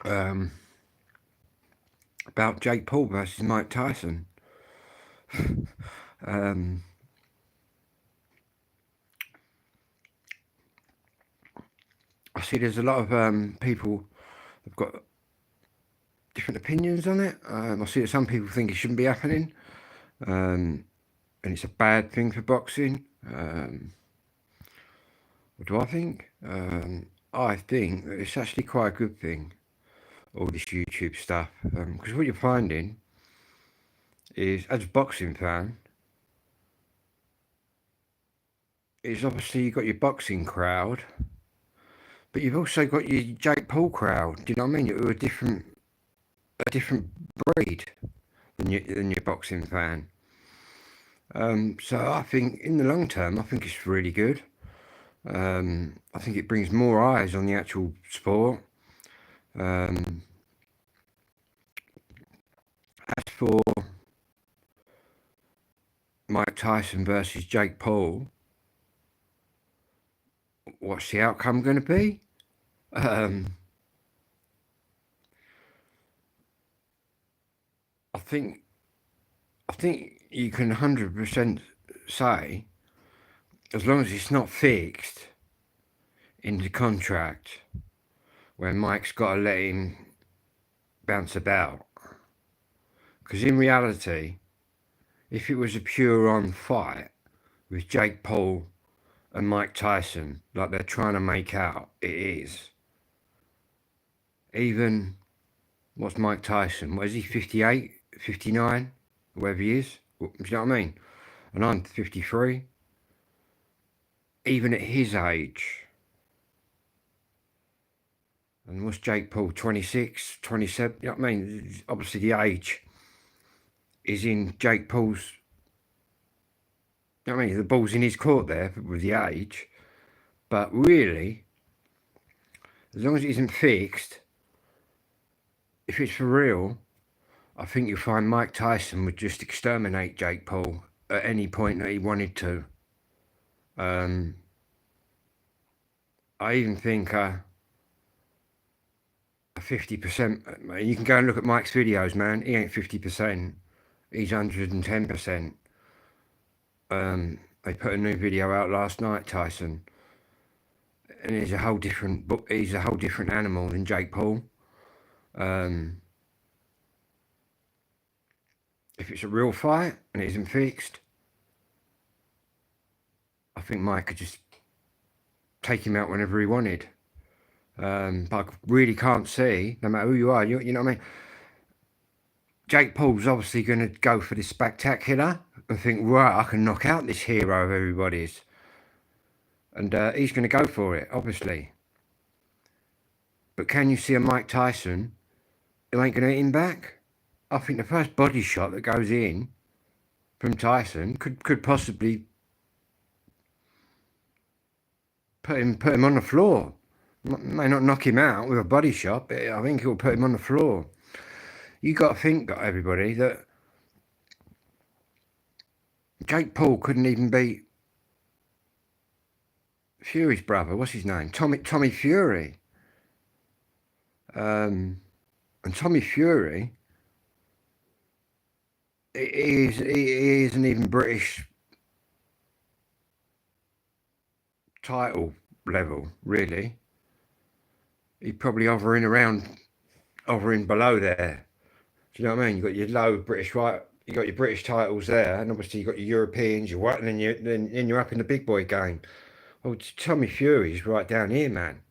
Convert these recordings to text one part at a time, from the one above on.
um, about Jake Paul versus Mike Tyson. um, I see there's a lot of people have got different opinions on it. I see that some people think it shouldn't be happening, and it's a bad thing for boxing. What do I think? I think that it's actually quite a good thing, all this YouTube stuff, because what you're finding is, as a boxing fan, is obviously you've got your boxing crowd, but you've also got your Jake Paul crowd. Do you know what I mean? You're a different breed than your boxing fan. So I think in the long term, I think it's really good. I think it brings more eyes on the actual sport. As for Mike Tyson versus Jake Paul, what's the outcome going to be? I think you can 100% say, as long as it's not fixed in the contract, where Mike's got to let him bounce about. Because in reality, if it was a pure-on fight with Jake Paul and Mike Tyson, like they're trying to make out it is, even, what's Mike Tyson? What is he, 58, 59, whatever he is? Do you know what I mean? And I'm 53. Even at his age, and what's Jake Paul, 26, 27? You know what I mean? Obviously the age is in Jake Paul's, you know what I mean? The ball's in his court there with the age. But really, as long as it isn't fixed, if it's for real, I think you'll find Mike Tyson would just exterminate Jake Paul at any point that he wanted to. I even think a 50%, you can go and look at Mike's videos, man. He ain't 50%. He's 110%. They put a new video out last night, Tyson, and he's a whole different animal than Jake Paul. If it's a real fight and it isn't fixed, I think Mike could just take him out whenever he wanted. But I really can't see, no matter who you are, you know what I mean? Jake Paul's obviously going to go for this spectacular and think, right, I can knock out this hero of everybody's. And he's going to go for it, obviously. But can you see a Mike Tyson who ain't going to hit him back? I think the first body shot that goes in from Tyson could possibly put him on the floor. May not knock him out with a body shot, but I think it will put him on the floor. You got to think, everybody, that Jake Paul couldn't even beat Fury's brother. What's his name? Tommy Fury. And Tommy Fury, he isn't even British title level, really. He'd probably hovering below there. Do you know what I mean? You got your low British right, you got your British titles there, and obviously you got your Europeans, your what, and then you're up in the big boy game. Well, Tommy Fury's right down here, man.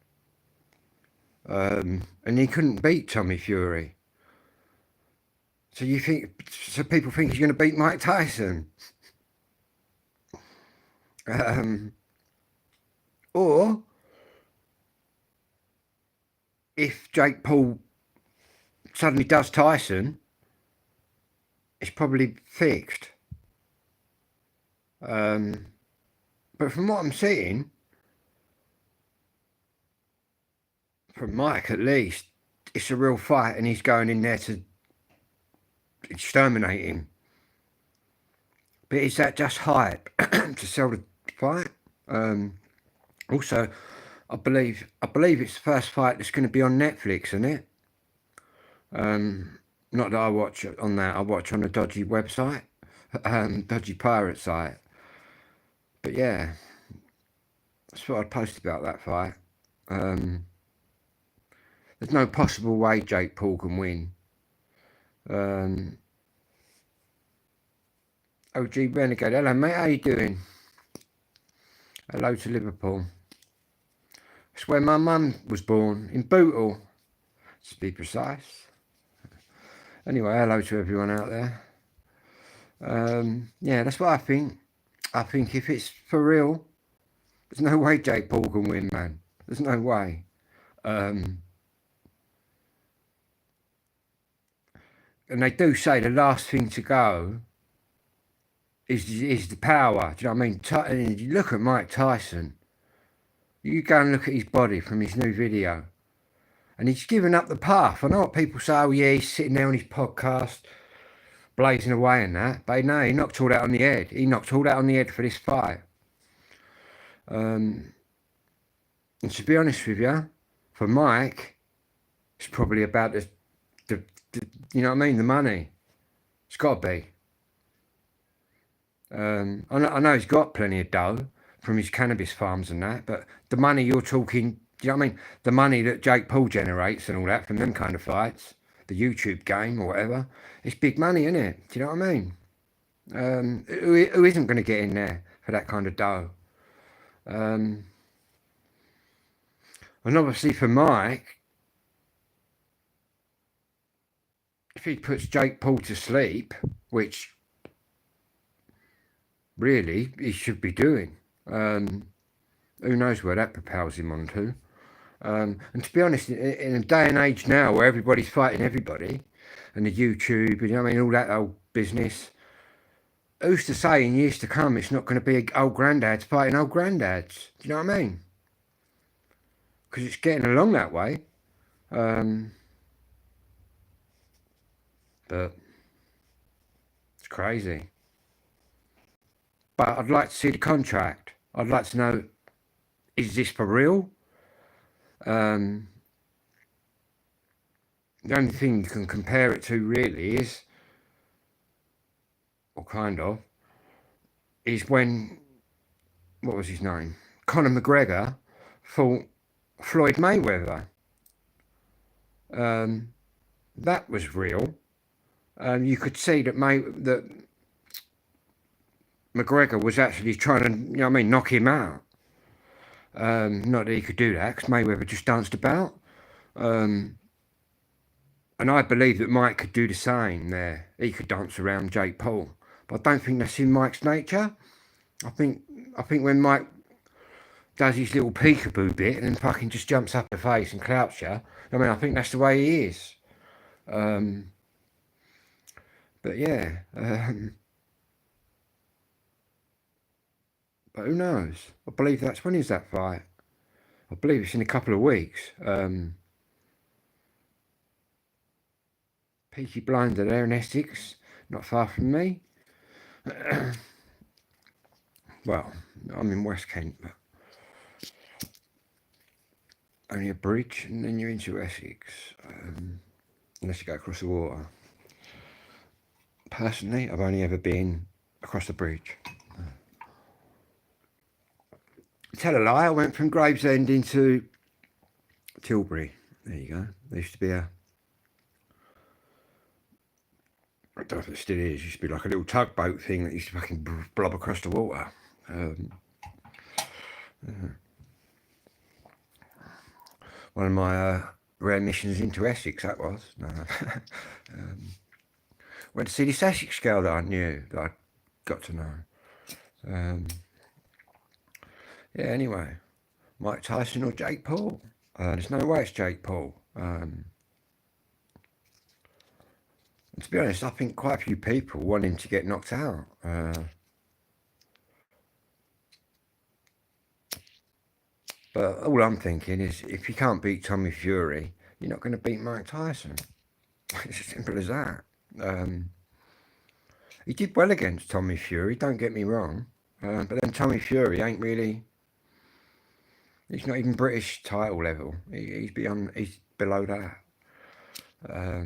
And he couldn't beat Tommy Fury. So people think he's going to beat Mike Tyson. Or if Jake Paul suddenly does Tyson, it's probably fixed. But from what I'm seeing, from Mike at least, it's a real fight and he's going in there to exterminate him. But is that just hype to sell the fight? Also, I believe it's the first fight that's going to be on Netflix, isn't it? Not that I watch on that. I watch on a dodgy website, dodgy pirate site. But yeah, that's what I'd post about that fight. There's no possible way Jake Paul can win. OG Renegade, hello mate, how you doing? Hello to Liverpool. It's where my mum was born, in Bootle, to be precise. Anyway, hello to everyone out there. Yeah, that's what I think. I think if it's for real, there's no way Jake Paul can win, man. There's no way. And they do say the last thing to go is the power. Do you know what I mean? You look at Mike Tyson. You go and look at his body from his new video. And he's given up the path. I know what people say, oh yeah, he's sitting there on his podcast, blazing away and that. But no, he knocked all that on the head. He knocked all that on the head for this fight. And to be honest with you, for Mike, it's probably about the you know what I mean, the money. It's got to be. I know he's got plenty of dough from his cannabis farms and that, but the money you're talking, you know what I mean? The money that Jake Paul generates and all that from them kind of fights, the YouTube game or whatever, it's big money, isn't it? Do you know what I mean? Who isn't going to get in there for that kind of dough? And obviously for Mike, if he puts Jake Paul to sleep, which really he should be doing, who knows where that propels him onto. And to be honest, in a day and age now where everybody's fighting everybody, and the YouTube, you know what I mean, all that old business, who's to say in years to come it's not going to be old granddads fighting old granddads? Do you know what I mean? Because it's getting along that way. But it's crazy. But I'd like to see the contract. I'd like to know, is this for real? The only thing you can compare it to really is, or kind of, is when, what was his name? Conor McGregor fought Floyd Mayweather. That was real. You could see that McGregor was actually trying to, you know what I mean, knock him out. Not that he could do that, because Mayweather just danced about. And I believe that Mike could do the same there. He could dance around Jake Paul. But I don't think that's in Mike's nature. I think when Mike does his little peekaboo bit and then fucking just jumps up the face and clouts you, I mean, I think that's the way he is. But yeah. But who knows? I believe that's when is that fight? I believe it's in a couple of weeks. Peaky Blinder there in Essex, not far from me. Well, I'm in West Kent, but only a bridge and then you're into Essex, unless you go across the water. Personally, I've only ever been across the bridge. Tell a lie, I went from Gravesend into Tilbury. There you go. There used to be a, I don't know if it still is, used to be like a little tugboat thing that used to fucking blob across the water. One of my rare missions into Essex, that was. Went to see this Essex girl that I knew, that I got to know. Yeah, anyway, Mike Tyson or Jake Paul? There's no way it's Jake Paul. And to be honest, I think quite a few people want him to get knocked out. But all I'm thinking is, if you can't beat Tommy Fury, you're not going to beat Mike Tyson. It's as simple as that. He did well against Tommy Fury, don't get me wrong. But then Tommy Fury ain't really... He's not even British title level. He's below that. Yeah,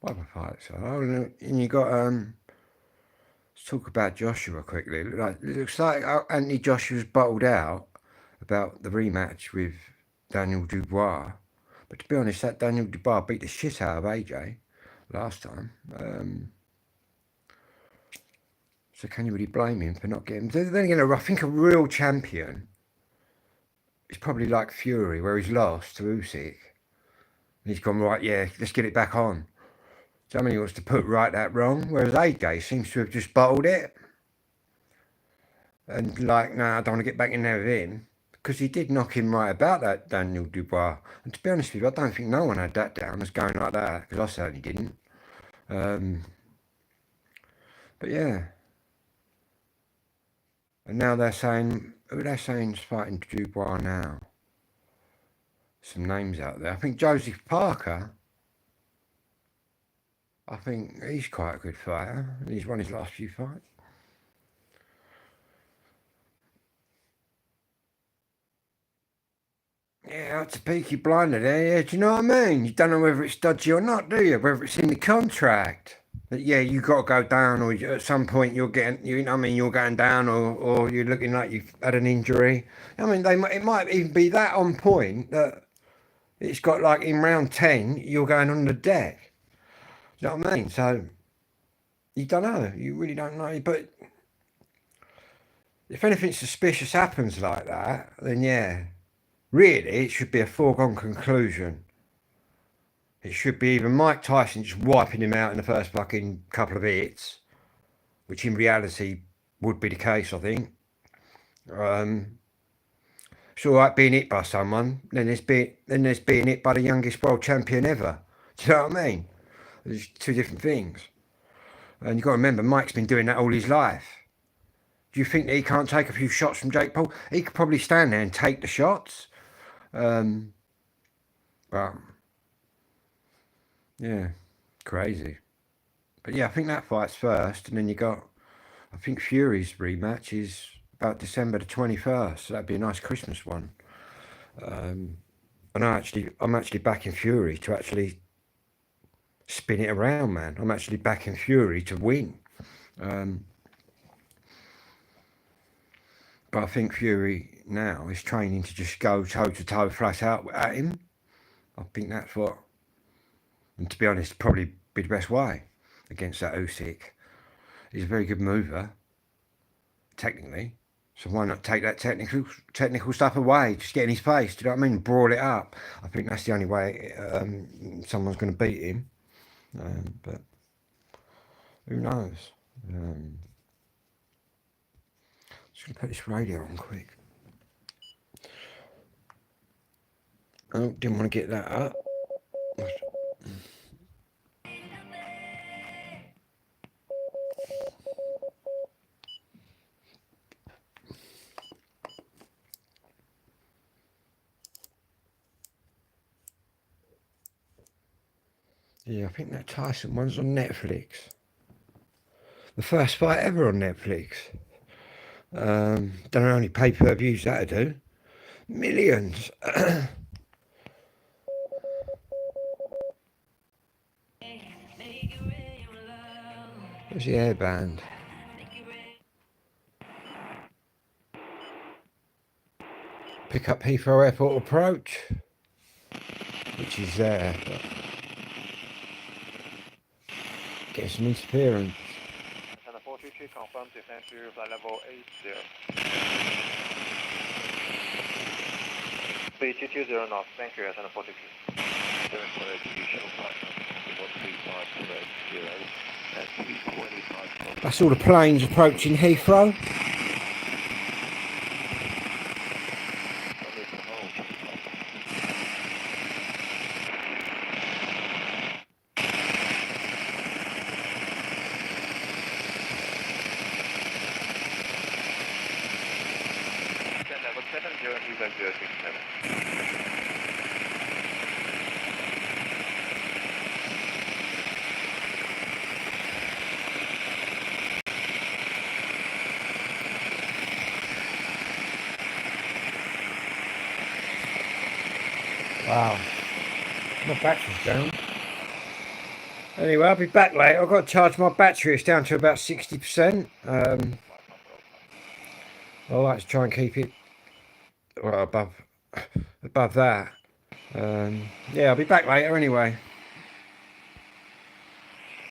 what other fights? Oh, and you got let's talk about Joshua quickly. It looks like Anthony Joshua's bottled out about the rematch with Daniel Dubois. But to be honest, that Daniel Dubois beat the shit out of AJ last time. So can you really blame him for not getting? Then again, I think a real champion is probably like Fury, where he's lost to Usyk. And he's gone, right, yeah, let's get it back on. Somebody wants to put right that wrong, whereas AJ seems to have just bottled it. And like, no, I don't want to get back in there with him. Because he did knock him right about that Daniel Dubois. And to be honest with you, I don't think no one had that down as going like that. Because I certainly didn't. But yeah. And now they're saying, who are they saying is fighting Dubois now? Some names out there. I think Joseph Parker. I think he's quite a good fighter. He's won his last few fights. Yeah, that's a Peaky Blinder there. Yeah, do you know what I mean? You don't know whether it's dodgy or not, do you? Whether it's in the contract. That yeah, you got to go down, or at some point you're getting, you know what I mean, you're going down, or you're looking like you've had an injury. I mean, it might even be that on point that it's got like in round 10 you're going on the deck. Do you know what I mean? So you don't know. You really don't know. But if anything suspicious happens like that, then yeah, really it should be a foregone conclusion. It should be either Mike Tyson just wiping him out in the first fucking couple of hits, which in reality would be the case, I think. It's all right being hit by someone, then there's being hit by the youngest world champion ever. Do you know what I mean? There's two different things. And you've got to remember, Mike's been doing that all his life. Do you think that he can't take a few shots from Jake Paul? He could probably stand there and take the shots. But, yeah, crazy. But yeah, I think that fight's first. And then you got, I think Fury's rematch is about December the 21st. So that'd be a nice Christmas one. And I'm actually backing Fury to actually spin it around, man. I'm actually backing Fury to win. But I think Fury now is training to just go toe-to-toe flat out at him. I think that's what, and to be honest, probably be the best way against that Usyk. He's a very good mover, technically. So why not take that technical stuff away? Just get in his face. Do you know what I mean? Brawl it up. I think that's the only way someone's going to beat him. But who knows? Just going to put this radio on quick. Oh, didn't want to get that up. Yeah, I think that Tyson one's on Netflix. The first fight ever on Netflix. Don't know how many pay-per-views that'll do. Millions. Where's the airband? Pick up Heathrow Airport approach, which is there. Get some interference. Center 423 confirmed descent to flight level 80. 3220 knots, thank you, Center 423. That's all the planes approaching Heathrow. Level 7027. Wow. My battery's down. Anyway, I'll be back later. I've got to charge my battery. It's down to about 60%. I like to try and keep it well, above that. Yeah, I'll be back later anyway.